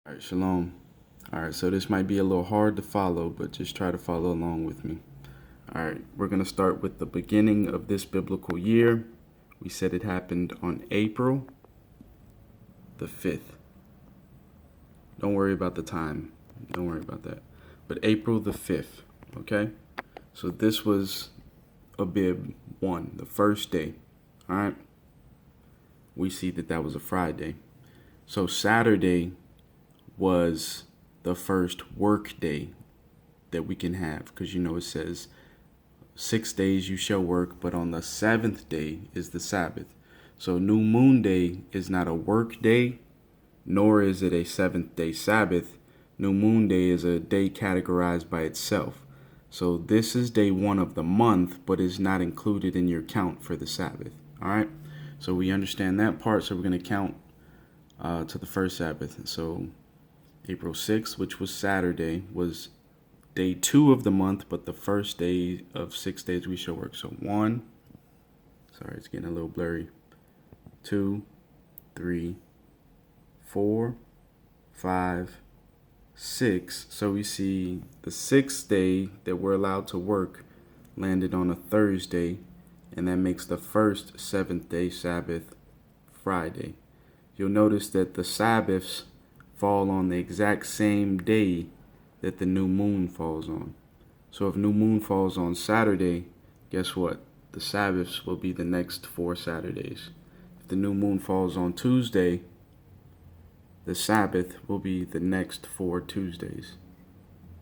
All right, shalom. All right, so this might be a little hard to follow, but just try to follow along with me. All right, we're going to start with the beginning of this biblical year. We said it happened on April the 5th. Don't worry about the time. Don't worry about that. But April the 5th, okay? So this was Abib 1, the first day. All right? We see that that was a Friday. So Saturday was the first work day that we can have, because it says 6 days you shall work, but on the seventh day is the Sabbath. So New Moon Day is not a work day, nor is it a seventh day Sabbath. New Moon Day is a day categorized by itself. So this is day 1 of the month, but is not included in your count for the Sabbath. All right, so we understand that part. So we're going to count to the first Sabbath. So April 6th, which was Saturday, was day 2 of the month, but the first day of 6 days we shall work. So 1, sorry, it's getting a little blurry. 2, 3, 4, 5, 6. So we see the 6th day that we're allowed to work landed on a Thursday, and that makes the first 7th day Sabbath Friday. You'll notice that the Sabbaths fall on the exact same day that the new moon falls on. So if new moon falls on Saturday, guess what? The Sabbaths will be the next 4 Saturdays. If the new moon falls on Tuesday, the Sabbath will be the next 4 Tuesdays.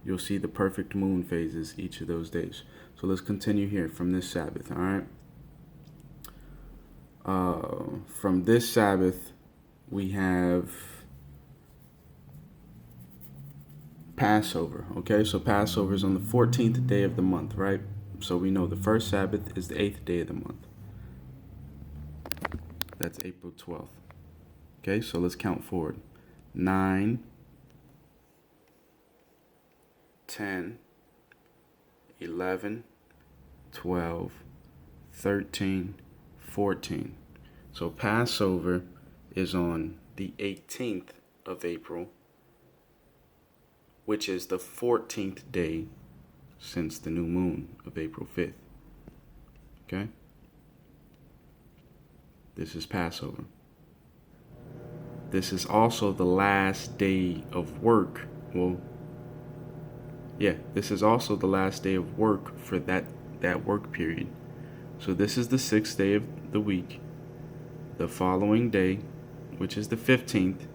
You'll see the perfect moon phases each of those days. So let's continue here from this Sabbath, all right? From this Sabbath, we have Passover, okay? So Passover is on the 14th day of the month, right? So we know the first Sabbath is the 8th day of the month. That's April 12th. Okay, so let's count forward. 9, 10, 11, 12, 13, 14. So Passover is on the 18th of April, which is the 14th day since the new moon of April 5th. Okay? This is Passover. This is also the last day of work. This is also the last day of work for that work period. So this is the 6th day of the week. The following day, which is the 15th,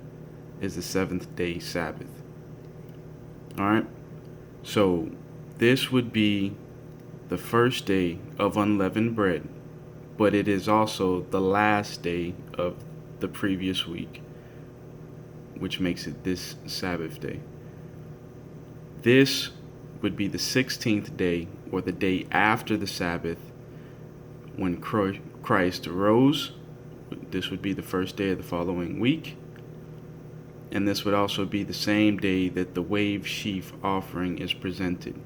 is the 7th day Sabbath. All right, so this would be the first day of unleavened bread, but it is also the last day of the previous week, which makes it this Sabbath day. This would be the 16th day, or the day after the Sabbath, when Christ rose. This would be the first day of the following week. And this would also be the same day that the wave sheaf offering is presented.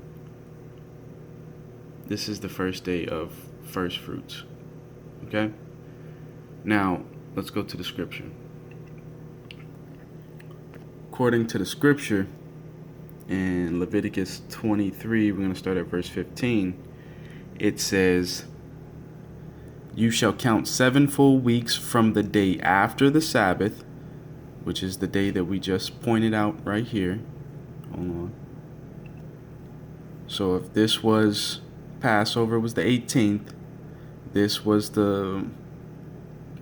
This is the first day of first fruits. Okay? Now, let's go to the scripture. According to the scripture, in Leviticus 23, we're going to start at verse 15. It says, "You shall count 7 full weeks from the day after the Sabbath," which is the day that we just pointed out right here. Hold on. So if this was Passover, was the 18th. This was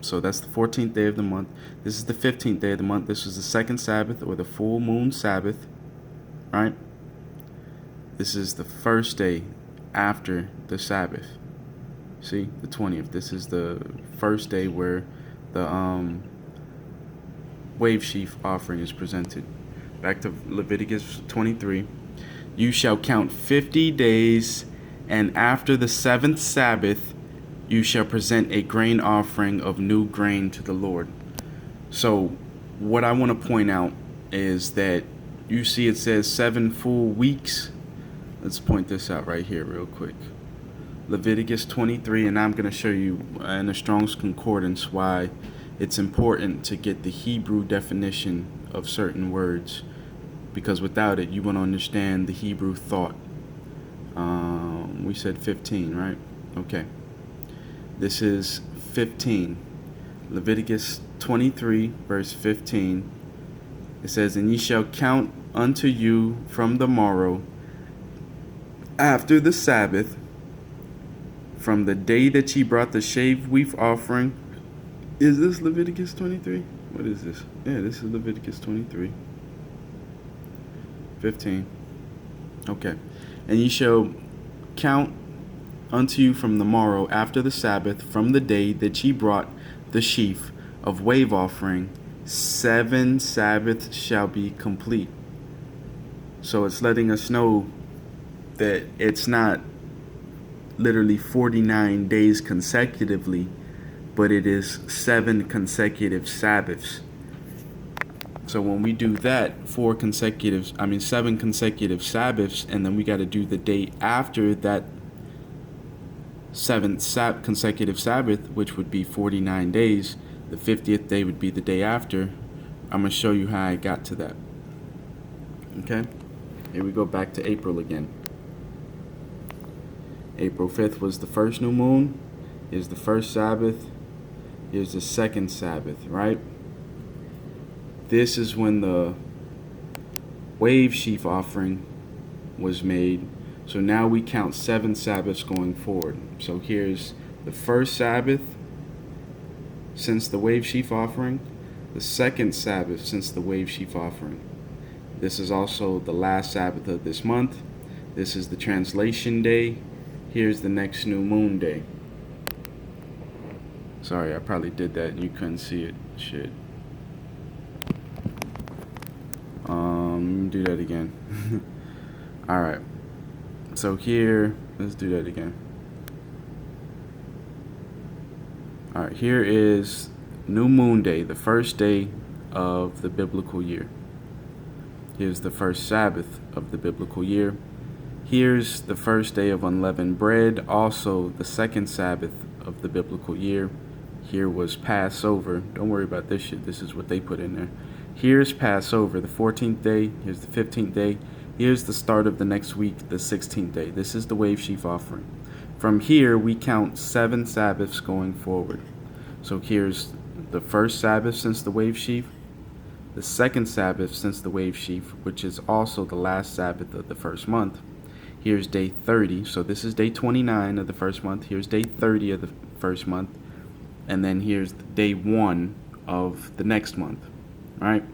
so that's the 14th day of the month. This is the 15th day of the month. This is the second Sabbath, or the full moon Sabbath, right? This is the first day after the Sabbath. See, the 20th. This is the first day where the wave sheaf offering is presented. Back to Leviticus 23. "You shall count 50 days, and after the 7th Sabbath, you shall present a grain offering of new grain to the Lord." So what I want to point out is that you see it says 7 full weeks. Let's point this out right here real quick. Leviticus 23, and I'm going to show you in the Strong's Concordance why it's important to get the Hebrew definition of certain words, because without it, you won't understand the Hebrew thought. We said 15, right? Okay. This is 15. Leviticus 23, verse 15. It says, "And ye shall count unto you from the morrow after the Sabbath, from the day that ye brought the shaved wheat offering." Is this Leviticus 23? What is this? Yeah, this is Leviticus 23. 15. Okay. "And ye shall count unto you from the morrow after the Sabbath, from the day that ye brought the sheaf of wave offering, 7 Sabbaths shall be complete." So it's letting us know that it's not literally 49 days consecutively, but it is 7 consecutive Sabbaths. So when we do that, 7 consecutive Sabbaths, and then we got to do the day after that 7th consecutive Sabbath, which would be 49 days. The 50th day would be the day after. I'm going to show you how I got to that. Okay? Here we go back to April again. April 5th was the first new moon. Here's the first Sabbath. Here's the second Sabbath, right? This is when the wave sheaf offering was made. So now we count 7 Sabbaths going forward. So here's the first Sabbath since the wave sheaf offering, the second Sabbath since the wave sheaf offering. This is also the last Sabbath of this month. This is the translation day. Here's the next new moon day. Sorry, I probably did that and you couldn't see it. Shit. Do that again. All right. So here, let's do that again. All right, here is new moon day, the first day of the biblical year. Here's the first Sabbath of the biblical year. Here's the first day of unleavened bread, also the second Sabbath of the biblical year. Here was Passover. Don't worry about this shit. This is what they put in there. Here's Passover, the 14th day. Here's the 15th day. Here's the start of the next week, the 16th day. This is the wave sheaf offering. From here, we count 7 Sabbaths going forward. So here's the first Sabbath since the wave sheaf, the second Sabbath since the wave sheaf, which is also the last Sabbath of the first month. Here's day 30. So this is day 29 of the first month. Here's day 30 of the first month. And then here's day 1 of the next month. Right?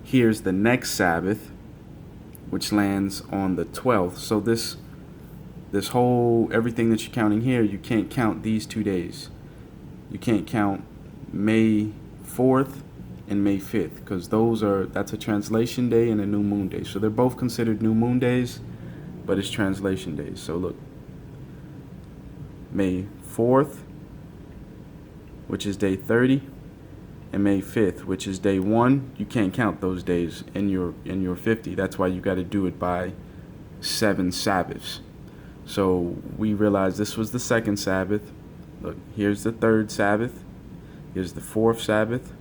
Here's the next Sabbath, which lands on the 12th. So this whole, everything that you're counting here, you can't count these 2 days. You can't count May 4th and May 5th, because that's a translation day and a new moon day. So they're both considered new moon days, but it's translation days. So look, May 4th, which is day 30, and May 5th, which is day 1, you can't count those days in your 50. That's why you got to do it by 7 Sabbaths. So we realized this was the second Sabbath. Look, here's the third Sabbath. Here's the fourth Sabbath.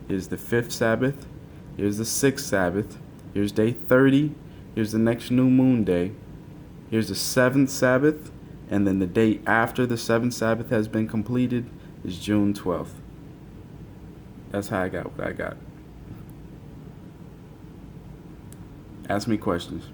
Here's the fifth Sabbath. Here's the sixth Sabbath. Here's day 30. Here's the next new moon day. Here's the seventh Sabbath. And then the day after the seventh Sabbath has been completed is June 12th. That's how I got what I got. Ask me questions.